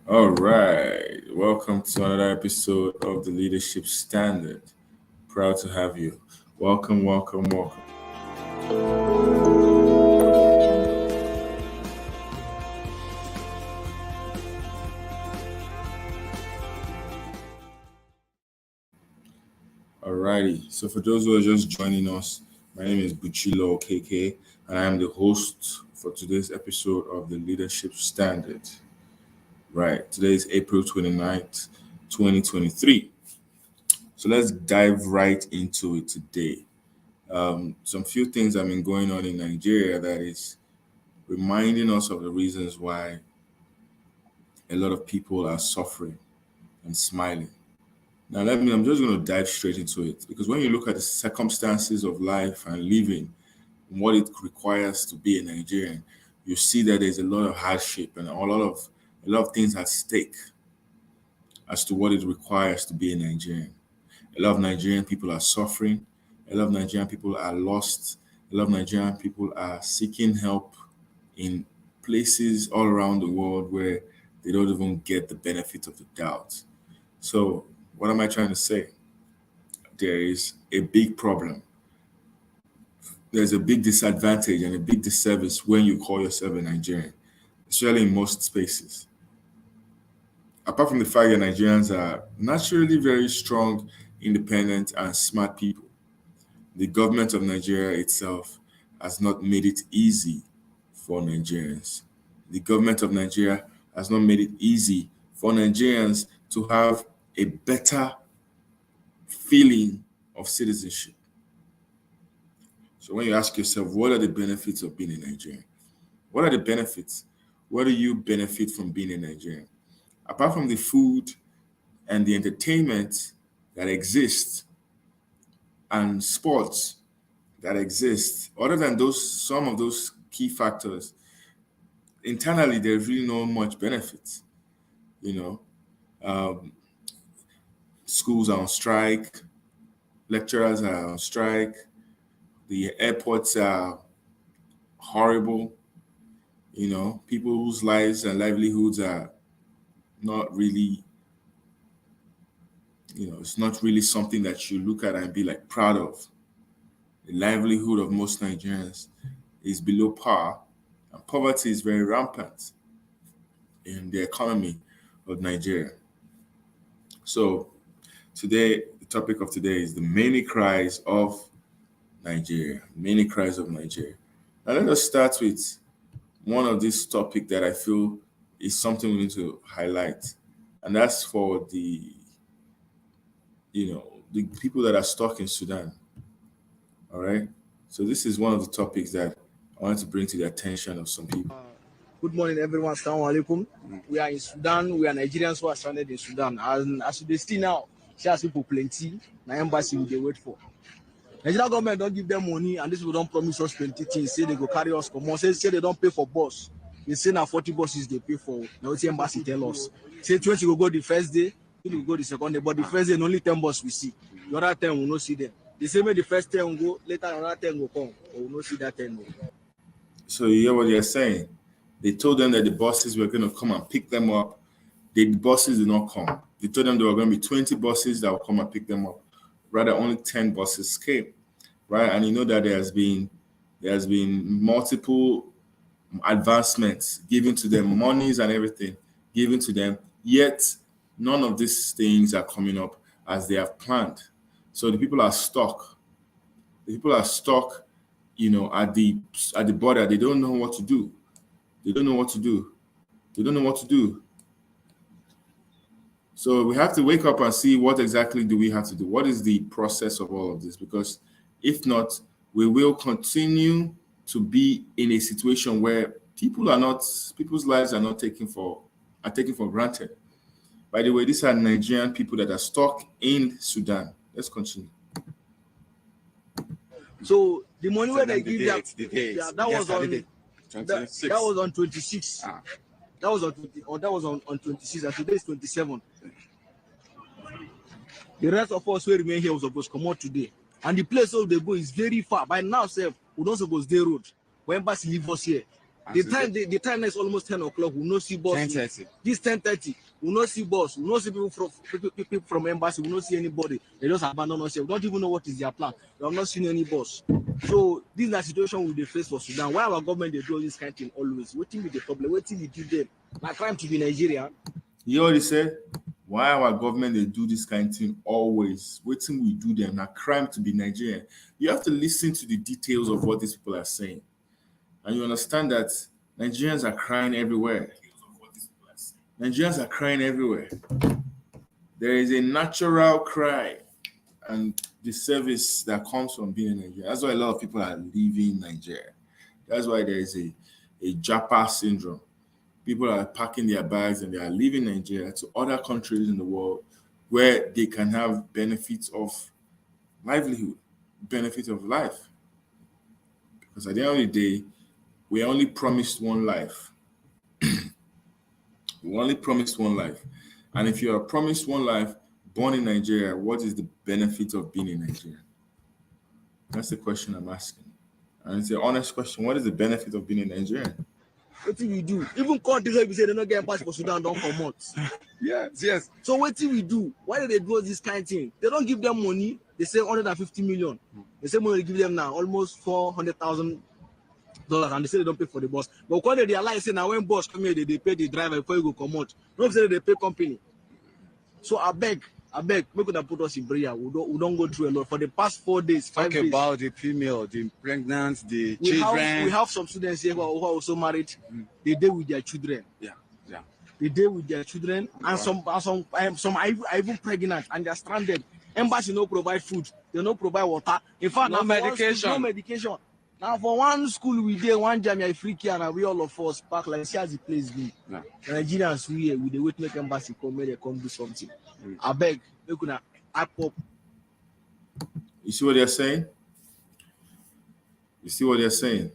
All right. Welcome to another episode of the Leadership Standard. Proud to have you. Welcome, welcome, welcome. Alrighty. So for those who are just joining us, my name is Buchilo KK, and I am the host for today's episode of the Leadership Standard. Right. Today is April 29th, 2023. So let's dive right into it today. Some few things have been going on in Nigeria that is reminding us of the reasons why a lot of people are suffering and smiling. Now, I'm just going to dive straight into it because when you look at the circumstances of life and living, and what it requires to be a Nigerian, you see that there's a lot of hardship and a lot of things at stake as to what it requires to be a Nigerian. A lot of Nigerian people are suffering. A lot of Nigerian people are lost. A lot of Nigerian people are seeking help in places all around the world where they don't even get the benefit of the doubt. So, what am I trying to say? There is a big problem. There's a big disadvantage and a big disservice when you call yourself a Nigerian, especially in most spaces. Apart from the fact that Nigerians are naturally very strong, independent, and smart people, the government of Nigeria itself has not made it easy for Nigerians. The government of Nigeria has not made it easy for Nigerians to have a better feeling of citizenship. So when you ask yourself, what are the benefits of being a Nigerian? What are the benefits? What do you benefit from being a Nigerian? Apart from the food and the entertainment that exists and sports that exist, other than some of those key factors, internally there's really not much benefit. You know, um, schools are on strike, lecturers are on strike, the airports are horrible. People whose lives and livelihoods are not really, it's not really something that you look at and be like proud of. The livelihood of most Nigerians is below par, and poverty is very rampant in the economy of Nigeria. So today, the topic of today is the many cries of Nigeria. Many cries of Nigeria. Now let us start with one of these topic that I feel is something we need to highlight, and that's for the people that are stuck in Sudan. All right. So this is one of the topics that I want to bring to the attention of some people. Good morning, everyone. Assalamu alaikum. We are in Sudan. We are Nigerians who are stranded in Sudan. And as they see now, she has people plenty. The embassy they wait for. Nigerian government don't give them money, and this will don't promise us 20 things. Say they go carry us come on. Say they don't pay for bus. They say now 40 buses they pay for. Now the embassy tell us. Say 20 will go the first day, 20 will go the second day, but the first day only 10 buses we see. The other 10 will not see them. They say maybe the first 10 will go, later another 10 will come, but we will not see that 10 more. So you hear what they're saying? They told them that the buses were going to come and pick them up. The buses did not come. They told them there were going to be 20 buses that will come and pick them up. Rather, only 10 buses came, right? And you know that there has been multiple advancements given to them, monies and everything given to them. Yet none of these things are coming up as they have planned. So the people are stuck. The people are stuck, at the border. They don't know what to do. They don't know what to do. They don't know what to do. So we have to wake up and see what exactly do we have to do. What is the process of all of this? Because if not, we will continue to be in a situation where people's lives are taken for granted. By the way, these are Nigerian people that are stuck in Sudan. Let's continue. So the money where they give them, that was on 26. That was on 26, and today is 27. The rest of us who remain here was supposed to come out today. And the place where they go is very far. By now, we don't suppose they road. When embassy leave us here, The time is almost 10 o'clock. We no see boss. 10:30. This 10:30. We no see boss. We no see people from embassy. We no see anybody. They just abandon us here. We don't even know what is their plan. We have not seen any boss. So this is the situation we face for Sudan. Why our government they do all this kind of thing always? What thing be the problem? What thing we do them? My crime to be Nigeria. You already said why our government they do this kind of thing always. Waiting we do them. Now crime to be Nigerian. You have to listen to the details of what these people are saying. And you understand that Nigerians are crying everywhere. Nigerians are crying everywhere. There is a natural cry and the service that comes from being in Nigeria. That's why a lot of people are leaving Nigeria. That's why there is a Japa syndrome. People are packing their bags and they are leaving Nigeria to other countries in the world where they can have benefits of livelihood, benefits of life. Because at the end of the day, we only promised one life. We only promised one life. And if you are promised one life, born in Nigeria, what is the benefit of being in Nigeria? That's the question I'm asking. And it's an honest question. What is the benefit of being in Nigeria? What do we do? Even countries like we say they don't get passport for Sudan don't for months. Yes. So what do we do? Why do they do this kind of thing? They don't give them money. They say 150 million. They say money they give them now almost $400,000, and they say they don't pay for the bus. But when they realize, say now when bus come here, they pay the driver before you go come out. No say they pay company. So I beg, make them put us in prayer. We don't go through a lot for the past 4 days, 5 days. Talk about the female, the pregnant, the we children. We have some students here who are also married. They deal with their children. Yeah. They deal with their children, and some are even pregnant and they're stranded. Embassy no provide food, they no provide water. In fact, No medication. School, no medication. Now for one school we did one Jamia Africa and we all of us back like see as the place be. Yeah. Nigerians we the wait make embassy come make they come do something. I beg, make una app up. You see what they're saying? You see what they're saying?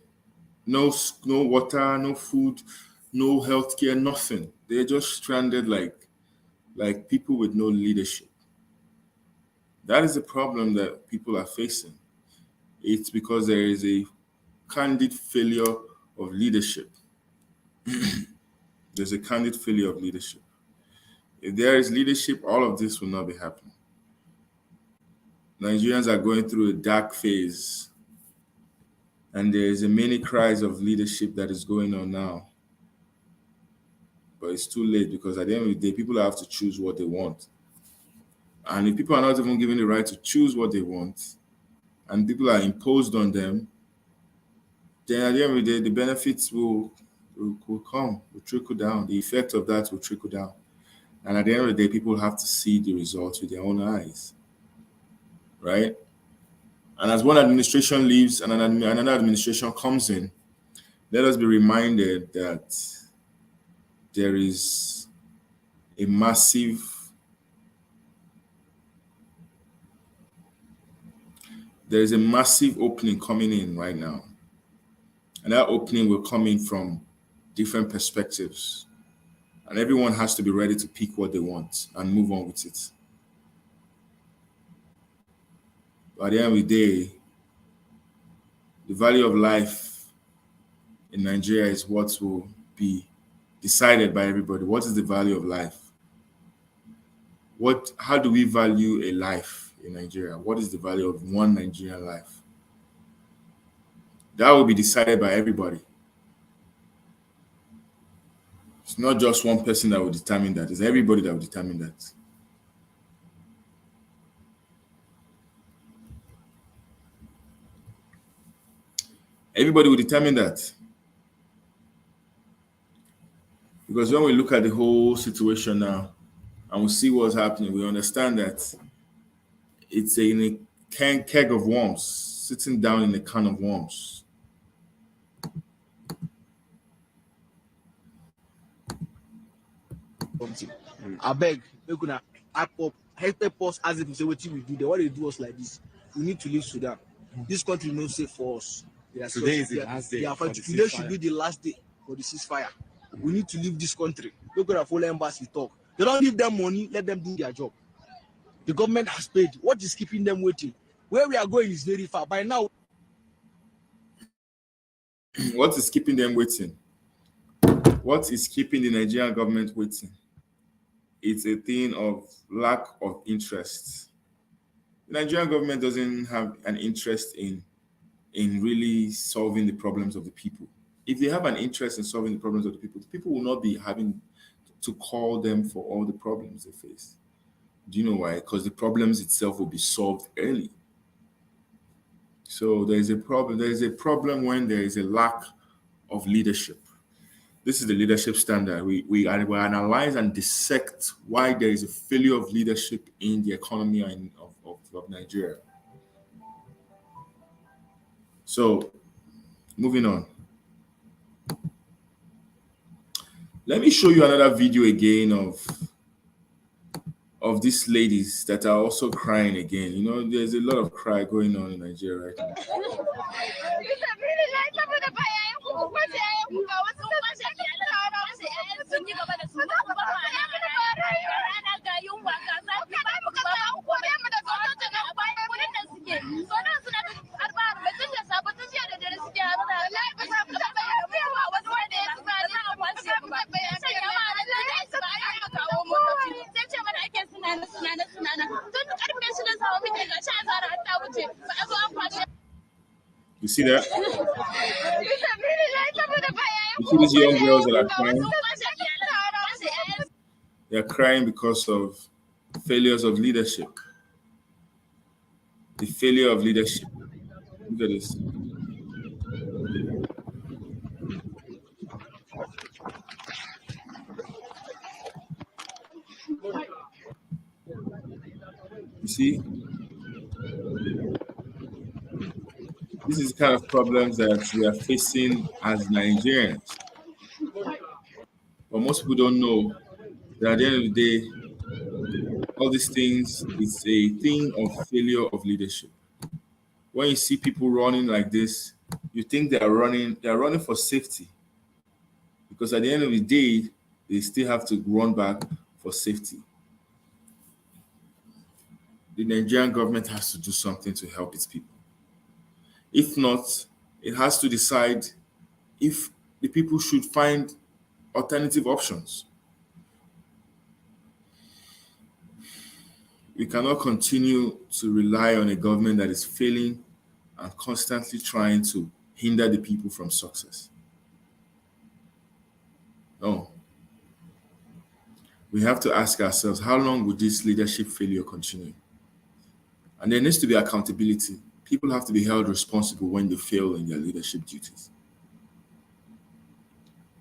No water, no food, no healthcare, nothing. They're just stranded like people with no leadership. That is the problem that people are facing. It's because there is a candid failure of leadership. There's a candid failure of leadership. If there is leadership, all of this will not be happening. Nigerians are going through a dark phase, and there is a many cries of leadership that is going on now. But it's too late because at the end of the day, people have to choose what they want. And if people are not even given the right to choose what they want, and people are imposed on them, then at the end of the day, the benefits will come, will trickle down. The effect of that will trickle down. And at the end of the day, people have to see the results with their own eyes. Right? And as one administration leaves and another administration comes in, let us be reminded that there is a massive opening coming in right now. And that opening will come in from different perspectives. And everyone has to be ready to pick what they want and move on with it. But at the end of the day, the value of life in Nigeria is what will be decided by everybody. What is the value of life? How do we value a life in Nigeria? What is the value of one Nigerian life? That will be decided by everybody. It's not just one person that will determine that. It's everybody that will determine that. Everybody will determine that. Because when we look at the whole situation now and we see what's happening, we understand that it's in a keg of worms, sitting down in a can of worms. I beg, make una help us as if we say what we do there. Why they do us like this? We need to leave Sudan. This country is not safe for us. Today is the last day. Today should be the last day for the ceasefire. We need to leave this country. Look at the full embassy talk. They don't give them money, let them do their job. The government has paid. What is keeping them waiting? Where we are going is very far. By now, what is keeping them waiting? What is keeping the Nigerian government waiting? It's a thing of lack of interest. The Nigerian government doesn't have an interest in really solving the problems of the people. If they have an interest in solving the people will not be having to call them for all the problems they face. Do you know why? Because the problems itself will be solved early. So there is a problem. There is a problem when there is a lack of leadership. This is the leadership standard. We analyze and dissect why there is a failure of leadership in the economy of Nigeria. So moving on. Let me show you another video again of these ladies that are also crying again. You know, there's a lot of cry going on in Nigeria right now. You see that? You see these young girls that are crying? They're crying because of failures of leadership. The failure of leadership. Look at this. You see? This is the kind of problems that we are facing as Nigerians. But most people don't know that at the end of the day, all these things is a thing of failure of leadership. When you see people running like this, you think they're running for safety. Because at the end of the day, they still have to run back for safety. The Nigerian government has to do something to help its people. If not, it has to decide if the people should find alternative options. We cannot continue to rely on a government that is failing and constantly trying to hinder the people from success. No. We have to ask ourselves, how long will this leadership failure continue? And there needs to be accountability. People have to be held responsible when they fail in their leadership duties.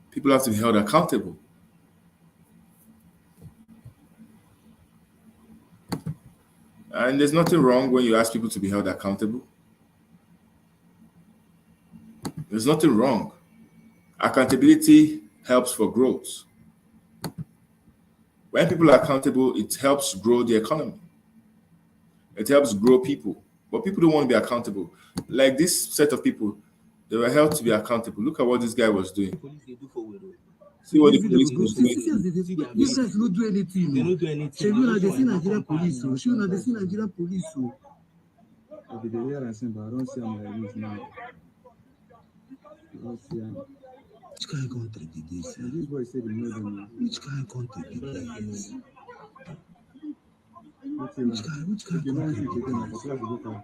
People have to be held accountable. And there's nothing wrong when you ask people to be held accountable. There's nothing wrong. Accountability helps for growth. When people are accountable, it helps grow the economy. It helps grow people. But people don't want to be accountable. Like this set of people, they were held to be accountable. Look at what this guy was doing. See what the police was doing. These guys don't do anything. They don't do anything. She will not see Nigerian police. She will not see Nigerian police. Okay, they hear and saying, but I don't see them like this now. I don't see them. Which kind of country did this? This boy said he knows them. Which kind of country did this? Which kind of country?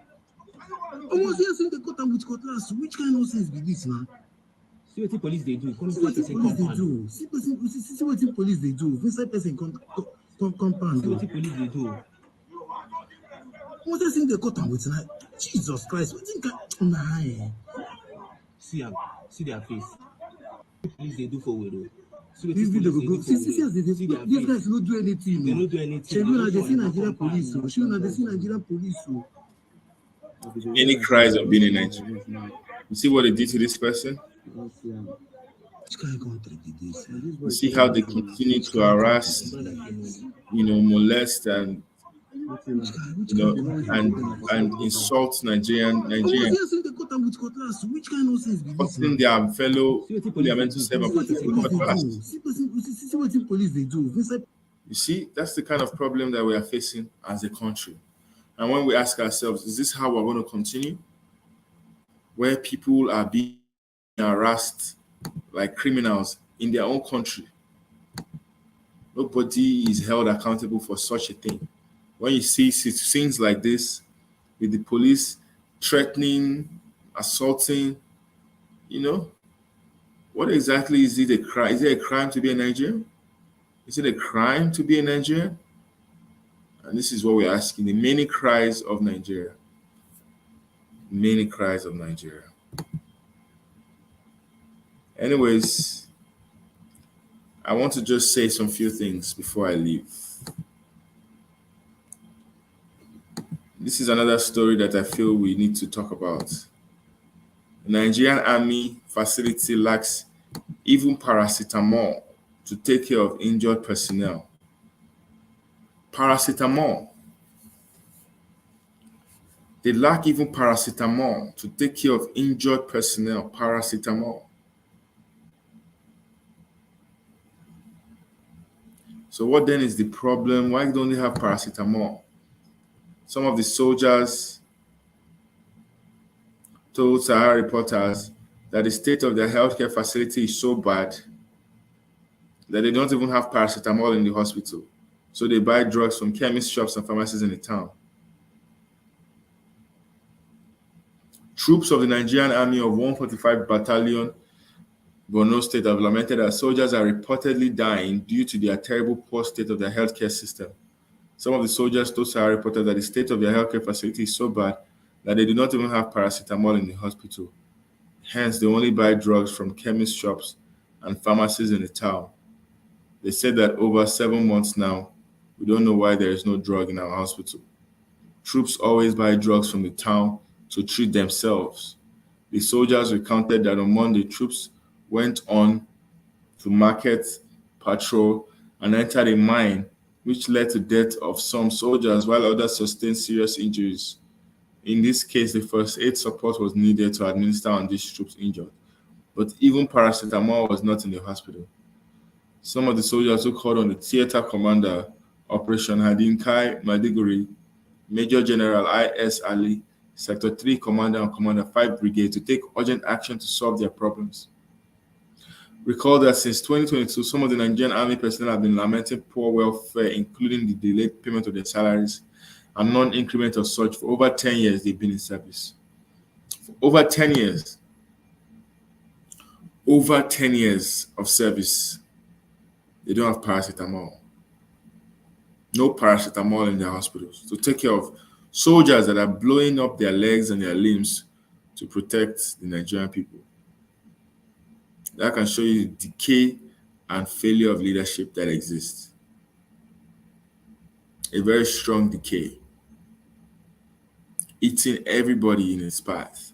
Almost yes, they got them with cutlass. Which kind of nonsense be this, man? See what the police they do. See what the police they do. See what the police they do. Inside person compound. See what the police they do. What they cut them with like Jesus Christ. What think nah? See them. See their face. The police they do for widow. This video go go. See, these guys don't do anything. They don't do anything. She will not see Nigerian police. She will not see Nigerian police. Any cries of being in Nigeria. You see what they did to this person? Which kind of country did this? You see how they continue to harass, molest and and insult Nigerians, which kind of nonsense be this? putting their fellow parliamentary servant. See what the police they do. You see, that's the kind of problem that we are facing as a country. And when we ask ourselves, is this how we're going to continue? Where people are being harassed like criminals in their own country. Nobody is held accountable for such a thing. When you see scenes like this with the police threatening, assaulting, what exactly is it a crime? Is it a crime to be a Nigerian? Is it a crime to be a Nigerian? And this is what we're asking, the many cries of Nigeria. Many cries of Nigeria. Anyways, I want to just say some few things before I leave. This is another story that I feel we need to talk about. The Nigerian army facility lacks even paracetamol to take care of injured personnel. Paracetamol. They lack even paracetamol to take care of injured personnel. Paracetamol. So what then is the problem? Why don't they have paracetamol? Some of the soldiers told Sahara reporters that the state of their healthcare facility is so bad that they don't even have paracetamol in the hospital. So they buy drugs from chemist shops and pharmacies in the town. Troops of the Nigerian Army of 145 Battalion, Borno State, have lamented that soldiers are reportedly dying due to their terrible poor state of their healthcare system. Some of the soldiers told Sahara reporters that the state of their healthcare facility is so bad that they do not even have paracetamol in the hospital. Hence, they only buy drugs from chemist shops and pharmacies in the town. They said that over 7 months now, we don't know why there is no drug in our hospital. Troops always buy drugs from the town to treat themselves. The soldiers recounted that on Monday, troops went on to market, patrol, and entered a mine, which led to death of some soldiers while others sustained serious injuries. In this case, the first aid support was needed to administer on these troops injured, but even paracetamol was not in the hospital. Some of the soldiers who called on the theater commander, Operation Hadinkai Madiguri, Major General I.S. Ali, Sector 3 Commander and Commander 5 Brigade, to take urgent action to solve their problems. Recall that since 2022, some of the Nigerian Army personnel have been lamenting poor welfare, including the delayed payment of their salaries and non-increment of such. For over 10 years, they've been in service. For over 10 years. Over 10 years of service, they don't have paracetamol. No paracetamol in their hospitals to take care of soldiers that are blowing up their legs and their limbs to protect the Nigerian people. That can show you the decay and failure of leadership that exists. A very strong decay, eating everybody in its path.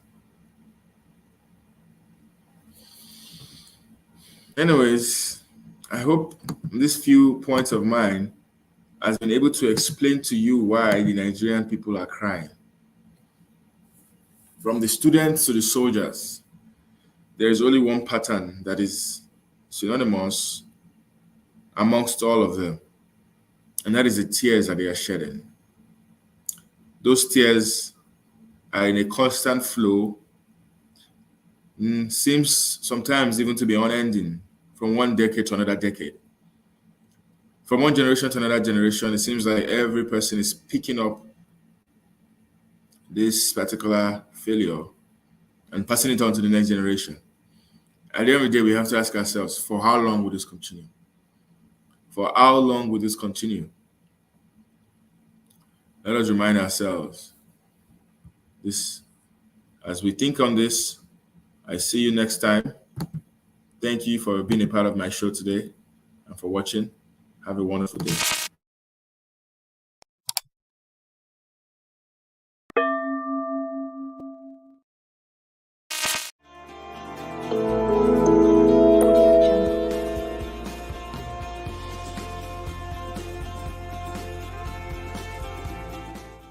Anyways, I hope these few points of mine has been able to explain to you why the Nigerian people are crying. From the students to the soldiers, there is only one pattern that is synonymous amongst all of them, and that is the tears that they are shedding. Those tears are in a constant flow, seems sometimes even to be unending, from one decade to another decade. From one generation to another generation, it seems like every person is picking up this particular failure and passing it on to the next generation. At the end of the day, we have to ask ourselves, for how long will this continue? For how long will this continue? Let us remind ourselves this. As we think on this, I see you next time. Thank you for being a part of my show today and for watching. Have a wonderful day.